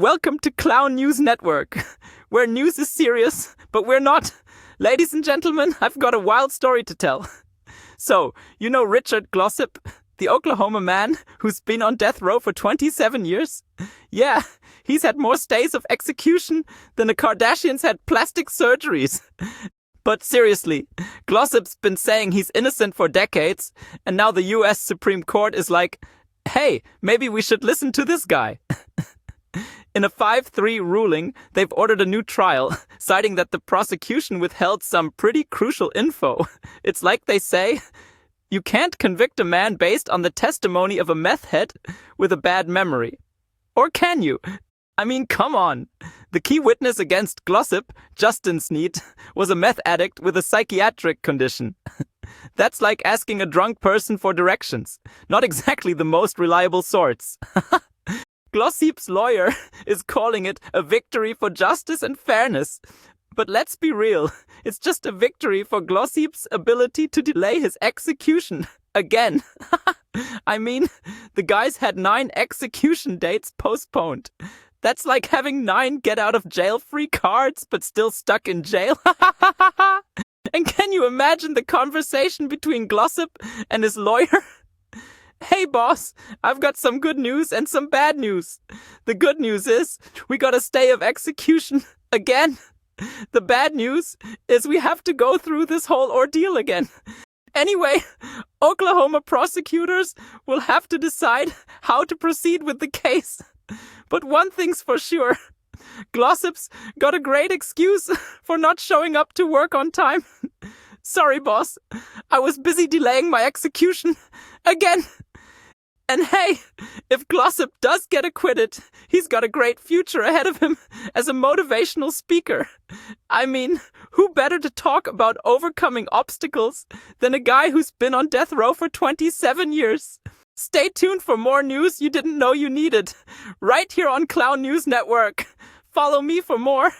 Welcome to Clown News Network, where news is serious, but we're not. Ladies and gentlemen, I've got a wild story to tell. So, you know Richard Glossip, the Oklahoma man who's been on death row for 27 years? Yeah, he's had more stays of execution than the Kardashians had plastic surgeries. But seriously, Glossip's been saying he's innocent for decades, and now the US Supreme Court is like, hey, maybe we should listen to this guy. In a 5-3 ruling, they've ordered a new trial, citing that the prosecution withheld some pretty crucial info. It's like they say, you can't convict a man based on the testimony of a meth head with a bad memory. Or can you? I mean, come on. The key witness against Glossip, Justin Sneed, was a meth addict with a psychiatric condition. That's like asking a drunk person for directions. Not exactly the most reliable sorts. Glossip's lawyer is calling it a victory for justice and fairness. But let's be real, it's just a victory for Glossip's ability to delay his execution again. I mean, the guy's had 9 execution dates postponed. That's like having 9 get-out-of-jail-free cards, but still stuck in jail. And can you imagine the conversation between Glossip and his lawyer? Hey boss, I've got some good news and some bad news. The good news is we got a stay of execution again. The bad news is we have to go through this whole ordeal again. Anyway, Oklahoma prosecutors will have to decide how to proceed with the case. But one thing's for sure, Glossip's got a great excuse for not showing up to work on time. Sorry, boss. I was busy delaying my execution again. And hey, if Glossip does get acquitted, he's got a great future ahead of him as a motivational speaker. I mean, who better to talk about overcoming obstacles than a guy who's been on death row for 27 years? Stay tuned for more news you didn't know you needed, right here on Clown News Network. Follow me for more,